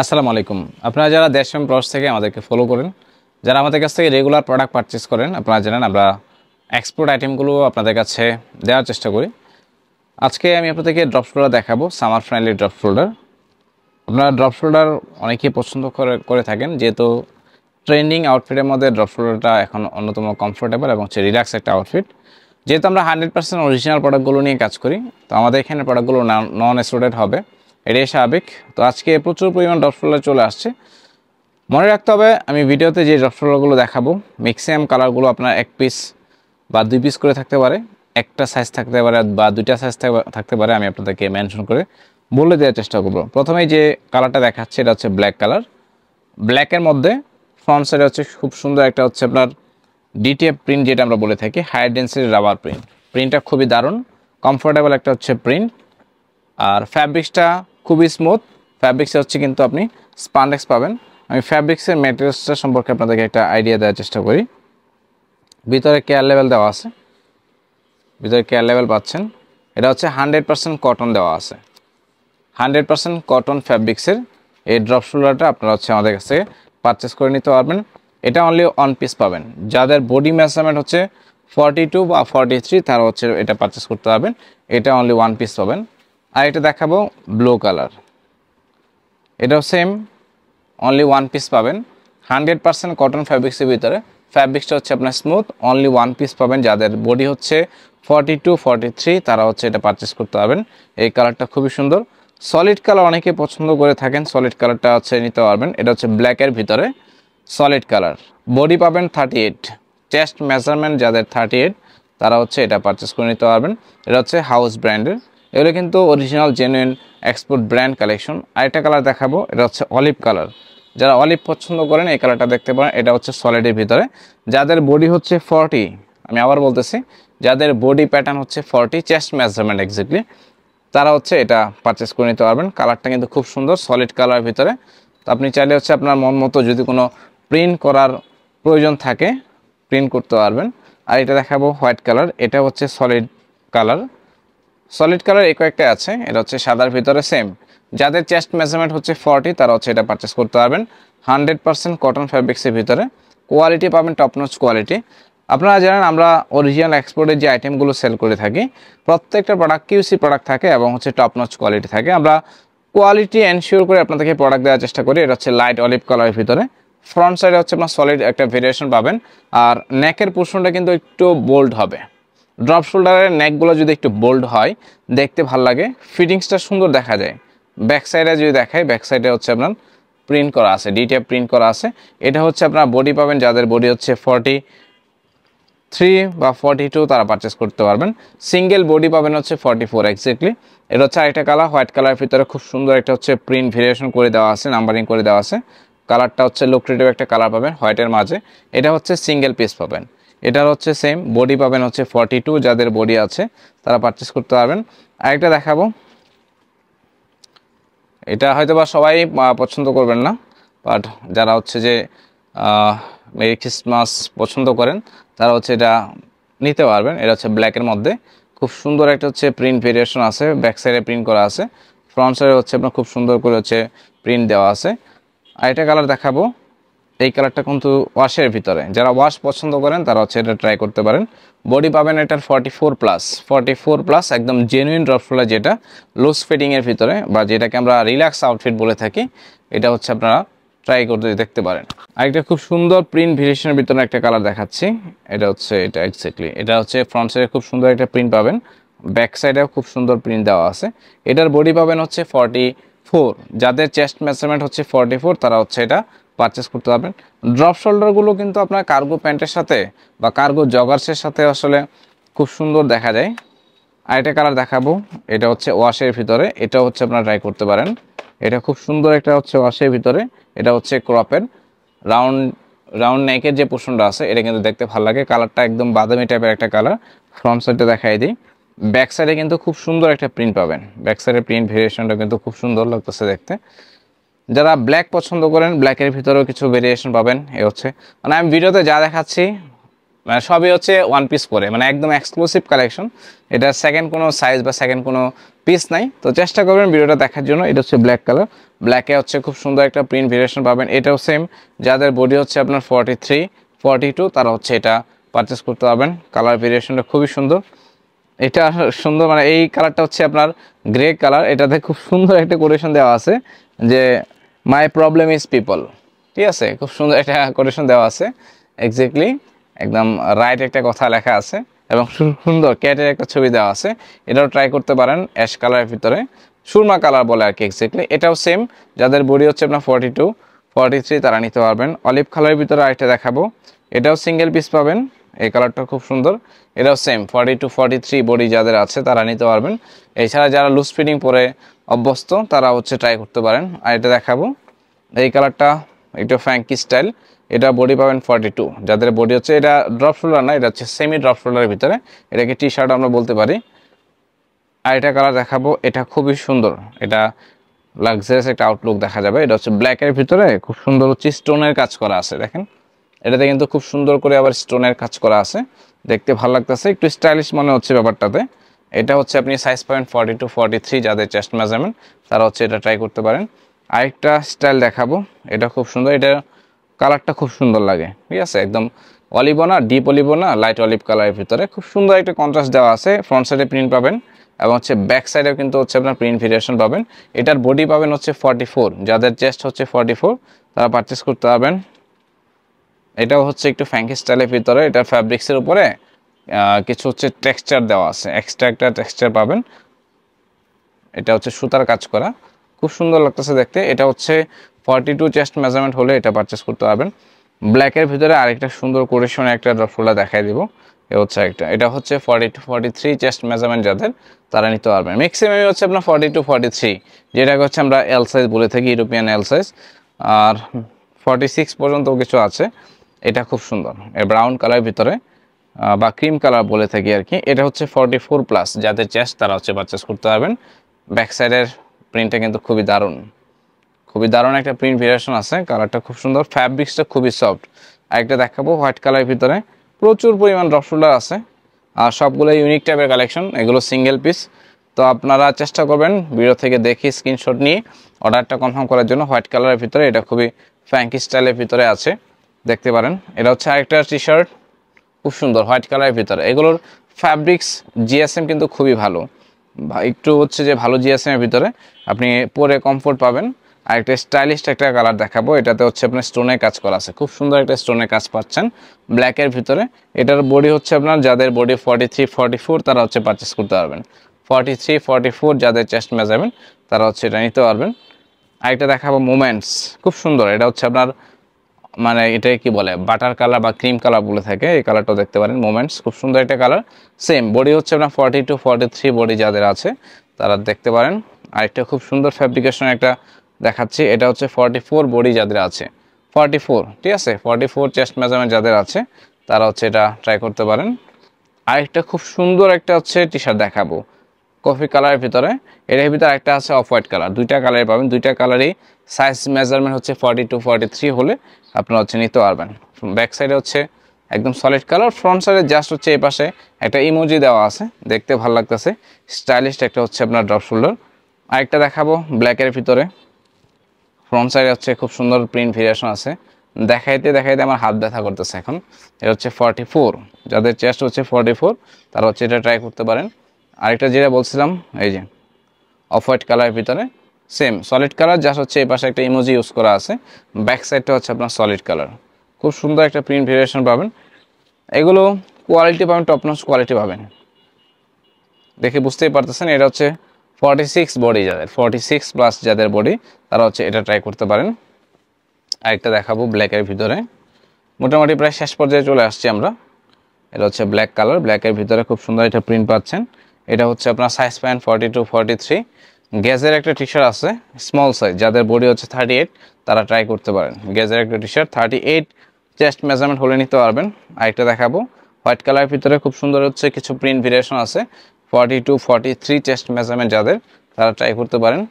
আসসালামু আলাইকুম। আপনারা যারা দেশ এবং প্রবাস থেকে আমাদেরকে ফলো করেন, যারা আমাদের কাছ থেকে রেগুলার প্রোডাক্ট পারচেস করেন, আপনারা জানেন আমরা এক্সপোর্ট আইটেমগুলো আপনাদের কাছে দেওয়ার চেষ্টা করি। আজকে আমি আপনাদেরকে ড্রপ শোল্ডার দেখাবো, সামার ফ্রেন্ডলি ড্রপ শোল্ডার। আপনারা ড্রপ শোল্ডার অনেকেই পছন্দ করে থাকেন, যেহেতু ট্রেন্ডিং আউটফিটের মধ্যে ড্রপ শোল্ডারটা এখন অন্যতম কমফোর্টেবল এবং হচ্ছে রিল্যাক্স একটা আউটফিট। যেহেতু আমরা 100% অরিজিনাল প্রোডাক্টগুলো নিয়ে কাজ করি, তো আমাদের এখানে প্রোডাক্টগুলো নন এক্সট্রুডেড হবে, এটাই স্বাভাবিক। তো আজকে প্রচুর পরিমাণ ড্রপ শোল্ডার চলে আসছে। মনে রাখতে হবে, আমি ভিডিওতে যে ড্রপ শোল্ডারগুলো দেখাবো ম্যাক্সিমাম কালারগুলো আপনার এক পিস বা দুই পিস করে থাকতে পারে, একটা সাইজ থাকতে পারে বা দুইটা সাইজ থাকতে পারে। আমি আপনাদেরকে মেনশন করে বলে দেওয়ার চেষ্টা করবো। প্রথমেই যে কালারটা দেখাচ্ছে এটা হচ্ছে ব্ল্যাক কালার। ব্ল্যাকের মধ্যে ফ্রন্ট সাইডে হচ্ছে খুব সুন্দর একটা হচ্ছে আপনার ডিটিএফ প্রিন্ট, যেটা আমরা বলে থাকি হাই ডেন্সিটি রাবার প্রিন্ট। প্রিন্টটা খুবই দারুণ, কমফোর্টেবল একটা হচ্ছে প্রিন্ট। আর ফ্যাব্রিক্সটা খুবই স্মুথ। ফ্যাব্রিক্সে হচ্ছে কিন্তু আপনি স্পান্ডেক্স পাবেন। আমি ফ্যাব্রিক্সের ম্যাটেরিয়ালসটা সম্পর্কে আপনাদেরকে একটা আইডিয়া দেওয়ার চেষ্টা করি। ভিতরে কেয়ার লেভেল দেওয়া আছে, ভিতরে কেয়ার লেভেল পাচ্ছেন। এটা হচ্ছে 100% কটন দেওয়া আছে, 100% কটন ফ্যাব্রিক্সের এই ড্রপ শোল্ডারটা আপনারা হচ্ছে আমাদের কাছ থেকে পারচেস করে নিতে পারবেন। এটা অনলি ওয়ান পিস পাবেন। যাদের বডি মেজারমেন্ট হচ্ছে 42 বা 43, তারা হচ্ছে এটা পারচেস করতে পারবেন। এটা অনলি ওয়ান পিস পাবেন। আর এটা দেখাবো ব্লু কালার, এটাও সেম অনলি ওয়ান পিস পাবেন। 100% কটন ফ্যাব্রিক্সের ভিতরে, ফ্যাব্রিক্সটা হচ্ছে আপনার স্মুথ, অনলি ওয়ান পিস পাবেন। যাদের বডি হচ্ছে 42, 43, তারা হচ্ছে এটা পারচেস করতে পারবেন। এই কালারটা খুবই সুন্দর, সলিড কালার অনেকে পছন্দ করে থাকেন, সলিড কালারটা হচ্ছে নিতে পারবেন। এটা হচ্ছে ব্ল্যাকের ভিতরে সলিড কালার। বডি পাবেন 38, চেস্ট মেজারমেন্ট যাদের 38, তারা হচ্ছে এটা পারচেস করে নিতে পারবেন। এটা হচ্ছে হাউস ব্র্যান্ডের, এগুলো কিন্তু original genuine export brand collection. আরেকটা কালার দেখাবো, এটা হচ্ছে অলিভ কালার। যারা অলিভ পছন্দ করেন এই কালারটা দেখতে পারেন। এটা হচ্ছে সলিডের ভিতরে। যাদের বডি হচ্ছে 40, আমি আবার বলতেছি, যাদের বডি প্যাটার্ন হচ্ছে 40, চেস্ট মেজারমেন্ট এক্স্যাক্টলি, তারা হচ্ছে এটা পারচেস করে নিতে পারবেন। কালারটা কিন্তু খুব সুন্দর, সলিড কালার ভিতরে। তো আপনি চাইলে হচ্ছে আপনার মন মতো যদি কোনো প্রিন্ট করার প্রয়োজন থাকে, প্রিন্ট করতে পারবেন। আর এটা দেখাবো হোয়াইট কালার, এটা হচ্ছে সলিড কালার। সলিড কালার এই কয়েকটা আছে, এটা হচ্ছে সাদার ভিতরে সেম। যাদের চেস্ট মেজারমেন্ট হচ্ছে 40, তারা হচ্ছে এটা পারচেস করতে পারবেন। 100% কটন ফ্যাব্রিক্সের ভিতরে, কোয়ালিটি পাবেন টপ নচ কোয়ালিটি। আপনারা জানেন আমরা অরিজিনাল এক্সপোর্টের যে আইটেমগুলো সেল করে থাকি, প্রত্যেকটা প্রোডাক্ট কিউসি প্রোডাক্ট থাকে এবং হচ্ছে টপ নচ কোয়ালিটি থাকে। আমরা কোয়ালিটি এনশিওর করে আপনাদেরকে প্রোডাক্ট দেওয়ার চেষ্টা করি। এটা হচ্ছে লাইট অলিভ কালারের ভিতরে। ফ্রন্ট সাইডে হচ্ছে আপনার সলিড একটা ভেরিয়েশন পাবেন। আর নেকের পোর্শনটা কিন্তু একটু বোল্ড হবে। ড্রপ শোল্ডারের নেকগুলো যদি একটু বোল্ড হয়, দেখতে ভাল লাগে, ফিটিংসটা সুন্দর দেখা যায়। ব্যাক সাইডে যদি দেখায়, ব্যাক সাইডে হচ্ছে আপনার প্রিন্ট করা আছে, ডিটেপ প্রিন্ট করা আছে। এটা হচ্ছে আপনার বডি পাবেন, যাদের বডি হচ্ছে 43 বা 42, তারা পারচেস করতে পারবেন। সিঙ্গেল বডি পাবেন হচ্ছে 44 এক্স্যাক্টলি। এটা হচ্ছে আরেকটা কালার, হোয়াইট কালারের ভিতরে খুব সুন্দর একটা হচ্ছে প্রিন্ট ভেরিয়েশন করে দেওয়া আছে, নাম্বারিং করে দেওয়া আছে। কালারটা হচ্ছে লুক্রেটিভ একটা কালার পাবেন হোয়াইটের মাঝে। এটা হচ্ছে সিঙ্গেল পিস পাবেন। এটার হচ্ছে সেম বডি পাবেন হচ্ছে 42, যাদের বডি আছে তারা পারচেস করতে পারবেন। আরেকটা দেখাবো, এটা হয়তো বা সবাই পছন্দ করবেন না, বাট যারা হচ্ছে যে মেরি ক্রিসমাস পছন্দ করেন, তারা হচ্ছে এটা নিতে পারবেন। এটা হচ্ছে ব্ল্যাকের মধ্যে খুব সুন্দর একটা হচ্ছে প্রিন্ট ভেরিয়েশন আছে, ব্যাক সাইডে প্রিন্ট করা আছে, ফ্রন্ট সাইডে হচ্ছে আপনার খুব সুন্দর করে হচ্ছে প্রিন্ট দেওয়া আছে। আরেকটা কালার দেখাবো, এই কালারটা কিন্তু ওয়াশের ভিতরে, যারা ওয়াশ পছন্দ করেন তারা হচ্ছে এটা ট্রাই করতে পারেন। বডি পাবেন এটার 44+, একদম জেনুইন ড্রপ শোল্ডার, যেটা লুজ ফিটিংয়ের ভিতরে বা যেটাকে আমরা রিল্যাক্স আউটফিট বলে থাকি। এটা হচ্ছে আপনারা ট্রাই করতে দেখতে পারেন। আরেকটা খুব সুন্দর প্রিন্ট ভেরিয়েশনের ভিতরে একটা কালার দেখাচ্ছি, এটা হচ্ছে এটা এক্স্যাক্টলি। এটা হচ্ছে ফ্রন্ট সাইডে খুব সুন্দর একটা প্রিন্ট পাবেন, ব্যাক সাইডেও খুব সুন্দর প্রিন্ট দেওয়া আছে। এটার বডি পাবেন হচ্ছে 44, যাদের চেস্ট মেজারমেন্ট হচ্ছে 44, তারা হচ্ছে এটা পারচেস করতে পারবেন। ড্রপ শোল্ডারগুলো কিন্তু আপনার কার্গো প্যান্টের সাথে বা কার্গো জগার্সের সাথে আসলে খুব সুন্দর দেখা যায়। আরেকটা কালার দেখাবো, এটা হচ্ছে ওয়াশের ভিতরে, এটা হচ্ছে আপনারা ট্রাই করতে পারেন। এটা খুব সুন্দর একটা হচ্ছে ওয়াশের ভিতরে, এটা হচ্ছে ক্রপের রাউন্ড নেকের যে পোর্শনটা আছে, এটা কিন্তু দেখতে ভালো লাগে। কালারটা একদম বাদামি টাইপের একটা কালার। ফ্রন্ট সাইডটা দেখাই দিই, ব্যাক সাইডে কিন্তু খুব সুন্দর একটা প্রিন্ট পাবেন। ব্যাক সাইডের প্রিন্ট ভেরিয়েশনটা কিন্তু খুব সুন্দর লাগতেছে দেখতে। যারা ব্ল্যাক পছন্দ করেন, ব্ল্যাকের ভিতরেও কিছু ভেরিয়েশন পাবেন। এ হচ্ছে মানে আমি ভিডিওতে যা দেখাচ্ছি মানে সবই হচ্ছে ওয়ান পিস পরে, মানে একদম এক্সক্লুসিভ কালেকশন। এটা সেকেন্ড কোনো সাইজ বা সেকেন্ড কোনো পিস নাই। তো চেষ্টা করবেন ভিডিওটা দেখার জন্য। এটা হচ্ছে ব্ল্যাক কালার, ব্ল্যাকে হচ্ছে খুব সুন্দর একটা প্রিন্ট ভেরিয়েশন পাবেন। এটাও সেম, যাদের বডি হচ্ছে আপনার 43, 42 তারা হচ্ছে এটা পারচেস করতে পারবেন। কালার ভেরিয়েশনটা খুবই সুন্দর, এটা সুন্দর, মানে এই কালারটা হচ্ছে আপনার গ্রে কালার। এটাতে খুব সুন্দর একটা কোটেশন দেওয়া আছে যে মাই প্রবলেম ইজ পিপল, ঠিক আছে, খুব সুন্দর একটা কোটেশন দেওয়া আছে, এক্স্যাক্টলি একদম রাইট একটা কথা লেখা আছে এবং সুন্দর ক্যাটের একটা ছবি দেওয়া আছে। এটাও ট্রাই করতে পারেন, অ্যাশ কালারের ভিতরে সুরমা কালার বলে আর কি এক্স্যাক্টলি। এটাও সেম, যাদের বডি হচ্ছে আপনার 42, 43 তারা নিতে পারবেন। অলিভ কালারের ভিতরে আরেকটা দেখাবো, এটাও সিঙ্গেল পিস পাবেন, এই কালারটা খুব সুন্দর। এটাও সেম 42, 43 বডি যাদের আছে তারা নিতে পারবেন। এছাড়া যারা লুজ ফিটিং পরে অভ্যস্ত তারা হচ্ছে ট্রাই করতে পারেন। আর এটা দেখাবো, এই কালারটা একটু ফ্যাঙ্কি স্টাইল, এটা বডি পাবেন 42, যাদের বডি হচ্ছে, এটা ড্রপ শোল্ডার না, এটা হচ্ছে সেমি ড্রপ শোল্ডারের ভিতরে, এটাকে টি শার্ট আমরা বলতে পারি। আর এটা কালার দেখাবো, এটা খুবই সুন্দর, এটা লাক্সারিয়াস একটা আউটলুক দেখা যাবে। এটা হচ্ছে ব্ল্যাকের ভিতরে খুব সুন্দর হচ্ছে স্টোনের কাজ করা আছে, দেখেন এটাতে কিন্তু খুব সুন্দর করে আবার স্টোনের কাজ করা আছে, দেখতে ভালো লাগতেছে, একটু স্টাইলিশ মনে হচ্ছে ব্যাপারটাতে। এটা হচ্ছে আপনি সাইজ পাবেন 42, 43 যাদের চেস্ট মেজারমেন্ট তারা হচ্ছে এটা ট্রাই করতে পারেন। আরেকটা স্টাইল দেখাবো, এটা খুব সুন্দর, এটা কালারটা খুব সুন্দর লাগে, ঠিক আছে, একদম অলিভ না, ডিপ অলিভ না, লাইট অলিভ কালারের ভিতরে খুব সুন্দর একটা কন্ট্রাস্ট দেওয়া আছে। ফ্রন্ট সাইডে প্রিন্ট পাবেন এবং হচ্ছে ব্যাক সাইডেও কিন্তু হচ্ছে আপনার প্রিন্ট ভেরিয়েশন পাবেন। এটার বডি পাবেন হচ্ছে 44, যাদের চেস্ট হচ্ছে 44 তারা পারচেস করতে পারবেন। এটাও হচ্ছে একটু ফ্যাঙ্কি স্টাইলের ভিতরে, এটা ফ্যাব্রিক্সের উপরে কিছু হচ্ছে টেক্সচার দেওয়া আছে, এক্সট্রা একটা টেক্সচার পাবেন। এটা হচ্ছে সুতার কাজ করা, খুব সুন্দর লাগতেছে দেখতে। এটা হচ্ছে 42 চেস্ট মেজারমেন্ট হলে এটা পারচেস করতে পারবেন। ব্ল্যাকের ভিতরে আরেকটা সুন্দর কোরেশনে একটা ড্রপ শোল্ডার দেখাই দিব, হচ্ছে একটা, এটা হচ্ছে 42, 43 চেস্ট মেজারমেন্ট যাদের তারা নিতে পারবেন। ম্যাক্সিমামই হচ্ছে আপনার 42, 43, যেটাকে হচ্ছে আমরা এল সাইজ বলে থাকি, ইউরোপিয়ান এল সাইজ, আর 46 পর্যন্ত কিছু আছে। এটা খুব সুন্দর, ব্রাউন কালার ভিতরে বা ক্রিম কালার বলে থাকি আর কি। এটা হচ্ছে 44 প্লাস যাদের চেস্ট তারা হচ্ছে পারচেস করতে পারবেন। ব্যাক সাইডের প্রিন্টটা কিন্তু খুবই দারুণ, খুবই দারুণ একটা প্রিন্ট ভেরিয়েশন আছে, কালারটা খুব সুন্দর, ফ্যাব্রিক্সটা খুবই সফট। আরেকটা দেখাবো হোয়াইট কালারের ভিতরে, প্রচুর পরিমাণ ড্রপ শোল্ডার আছে আর সবগুলো ইউনিক টাইপের কালেকশন, এগুলো সিঙ্গেল পিস। তো আপনারা চেষ্টা করবেন ভিডিও থেকে দেখে স্ক্রিনশট নিয়ে অর্ডারটা কনফার্ম করার জন্য। হোয়াইট কালারের ভিতরে এটা খুবই ফ্যাঙ্কি স্টাইলের ভিতরে আছে, দেখতে পারেন। এটা হচ্ছে আরেকটা টি শার্ট, খুব সুন্দর হোয়াইট কালারের ভিতরে। এগুলোর ফ্যাব্রিক্স জিএসএম কিন্তু খুবই ভালো, একটু হচ্ছে যে ভালো জিএসএম এর ভিতরে আপনি পরে কমফোর্ট পাবেন। আর একটা স্টাইলিশ একটা কালার দেখাবো, এটাতে হচ্ছে আপনার স্টোনের কাজ করা আছে, খুব সুন্দর একটা স্টোনের কাজ পাচ্ছেন ব্ল্যাকের ভিতরে। এটার বডি হচ্ছে আপনার, যাদের বডি 43, 44 তারা হচ্ছে পারচেস করতে পারবেন। 43, 44 যাদের চেস্ট মেজারমেন্ট তারা হচ্ছে এটা নিতে পারবেন। আরেকটা দেখাবো মোমেন্টস, খুব সুন্দর, এটা হচ্ছে আপনার মানে এটা কি বলে বাটার কালার বা ক্রিম কালার বলে থাকে, এই কালারটাও দেখতে পারেন। মোমেন্টস খুব সুন্দর একটা কালার, সেম বডি হচ্ছে আপনার 42, 43 বডি যাদের আছে তারা দেখতে পারেন। আরেকটা খুব সুন্দর ফ্যাব্রিকেশন একটা দেখাচ্ছি, এটা হচ্ছে 44 বডি যাদের আছে, 44, ঠিক আছে, 44 চেস্ট মেজারমেন্ট যাদের আছে তারা হচ্ছে এটা ট্রাই করতে পারেন। আরেকটা খুব সুন্দর একটা হচ্ছে টি শার্ট দেখাবো কফি কালারের ভিতরে, এর ভিতরে একটা আছে অফ হোয়াইট কালার, দুইটা কালারই পাবেন, দুইটা কালারই সাইজ মেজারমেন্ট হচ্ছে 42, 43 হলে আপনারা হচ্ছে নিতে পারবেন। ব্যাক সাইডে হচ্ছে একদম সলিড কালার, ফ্রন্ট সাইডে জাস্ট হচ্ছে এই পাশে একটা ইমোজি দেওয়া আছে, দেখতে ভালো লাগতেছে, স্টাইলিশ একটা হচ্ছে আপনার ড্রপ শোল্ডার। আরেকটা দেখাবো ব্ল্যাকের ভিতরে, ফ্রন্ট সাইডে হচ্ছে খুব সুন্দর প্রিন্ট ভেরিয়েশন আছে, দেখাইতে দেখাইতে আমার হাত ব্যথা করতেছে এখন। এটা হচ্ছে 44, যাদের চেস্ট হচ্ছে 44 তারা হচ্ছে এটা ট্রাই করতে পারেন। আরেকটা যেটা বলছিলাম এই যে অফ হোয়াইট কালারের ভিতরে সেম সলিড কালার, জাস্ট হচ্ছে এই পাশে একটা ইমোজি ইউজ করা আছে, ব্যাক সাইডটা হচ্ছে আপনার সলিড কালার, খুব সুন্দর একটা প্রিন্ট ভেরিয়েশন পাবেন। এগুলো কোয়ালিটি পাবেন, টপ নচ কোয়ালিটি পাবেন, দেখে বুঝতেই পারতেছেন। এটা হচ্ছে 46 বডি, যাদের 46 প্লাস যাদের বডি তারা হচ্ছে এটা ট্রাই করতে পারেন। আরেকটা দেখাবো ব্ল্যাকের ভিতরে, মোটামুটি প্রায় শেষ পর্যায়ে চলে আসছি আমরা। এটা হচ্ছে ব্ল্যাক কালার, ব্ল্যাকের ভিতরে খুব সুন্দর একটা প্রিন্ট পাচ্ছেন। এটা হচ্ছে আপনার সাইজ প্যান্ট 42, 43, গ্যাজের একটা টি শার্ট আছে স্মল সাইজ, যাদের বডি হচ্ছে 38 তারা ট্রাই করতে পারেন। গ্যাজের একটা টি শার্ট 38 চেস্ট মেজারমেন্ট হলে নিতে পারবেন। আরেকটা দেখাবো হোয়াইট কালারের ভিতরে, খুব সুন্দর হচ্ছে কিছু প্রিন্ট ভেরিয়েশন আছে, 42, 43 চেস্ট মেজারমেন্ট যাদের তারা ট্রাই করতে পারেন।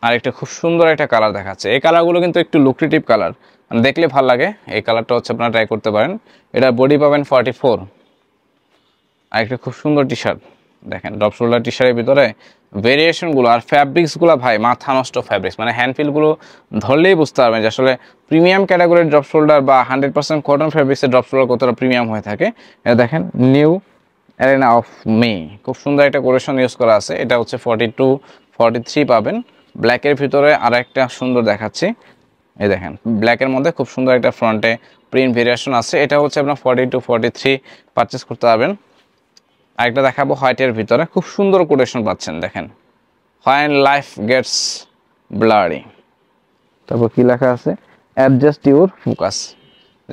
আর একটা খুব সুন্দর একটা কালার দেখাচ্ছে। এই কালারগুলো কিন্তু একটু লুক্রেটিভ কালার, মানে দেখলে ভালো লাগে। এই কালারটা হচ্ছে আপনারা ট্রাই করতে পারেন। এটা বডি পাবেন 44। আর একটা খুব সুন্দর টি শার্ট দেখেন, ড্রপ শোল্ডার টি শার্টের ভিতরে ভেরিয়েশনগুলো আর ফ্যাব্রিক্সগুলো ভাই মাথা নষ্ট ফ্যাব্রিক্স, মানে হ্যান্ডফিলগুলো ধরলেই বুঝতে পারবেন যে আসলে প্রিমিয়াম ক্যাটাগরির ড্রপ শোল্ডার বা 100% কটন ফ্যাব্রিক্সের ড্রপ শোল্ডার কতটা প্রিমিয়াম হয়ে থাকে। এটা দেখেন নিউ অ্যারেনা অফ মে, খুব সুন্দর একটা কোরেশন ইউজ করা আছে। এটা হচ্ছে 42 43 পাবেন। ব্ল্যাকের ভিতরে আর একটা সুন্দর দেখাচ্ছি, এই দেখেন ব্ল্যাকের মধ্যে খুব সুন্দর একটা ফ্রন্টে প্রিন্ট ভেরিয়েশন আছে। এটা হচ্ছে আপনার 42 43 পারচেস করতে পারবেন। আরেকটা দেখাবো হোয়াইটের ভিতরে, খুব সুন্দর কোটেশন পাচ্ছেন দেখেন, হোয়েন লাইফ গেটস ব্লারি। তারপর কি লেখা আছে, adjust your focus,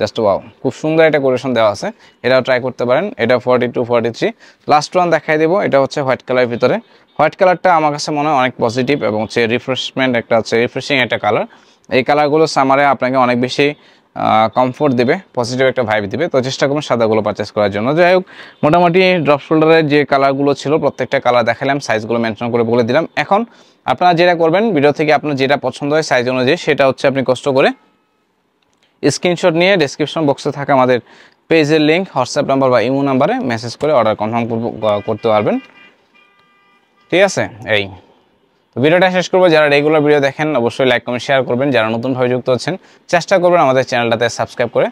just wow, খুব সুন্দর একটা কোটেশন দেওয়া আছে। এটাও ট্রাই করতে পারেন। এটা 42 43। লাস্ট ওয়ান দেখাই দেবো, এটা হচ্ছে হোয়াইট কালারের ভিতরে। হোয়াইট কালারটা আমার কাছে মনে হয় অনেক পজিটিভ এবং হচ্ছে রিফ্রেশমেন্ট একটা আছে, রিফ্রেশিং একটা কালার। এই কালারগুলো সামারে আপনাকে অনেক বেশি কমফোর্ট দিবে, পজিটিভ একটা ভাইব দিবে। তো চেষ্টা করুন সাদাগুলো পারচেস করার জন্য। যাই হোক, মোটামুটি ড্রপ শোল্ডারের যে কালারগুলো ছিল প্রত্যেকটা কালার দেখালাম, সাইজগুলো মেনশন করে বলে দিলাম। এখন আপনারা যেটা করবেন, ভিডিও থেকে আপনার যেটা পছন্দ হয় সাইজ অনুযায়ী, সেটা হচ্ছে আপনি কষ্ট করে স্ক্রিনশট নিয়ে ডেসক্রিপশন বক্সে থাকা আমাদের পেজের লিঙ্ক, হোয়াটসঅ্যাপ নাম্বার বা ইমো নাম্বারে মেসেজ করে অর্ডার কনফার্ম করতে পারবেন। ঠিক আছে, এই ভিডিওটা শেষ করবো। যারা রেগুলার ভিডিও দেখেন অবশ্যই লাইক কমেন্ট শেয়ার করবেন। যারা নতুনভাবে যুক্ত হচ্ছেন চেষ্টা করবেন আমাদের চ্যানেলটাতে সাবস্ক্রাইব করে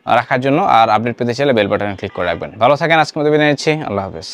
রাখার জন্য, আর আপডেট পেতে চাইলে বেল বাটনে ক্লিক করে রাখবেন। ভালো থাকেন, আজকে মতো বিদায় নিচ্ছি, আল্লাহ হাফেজ।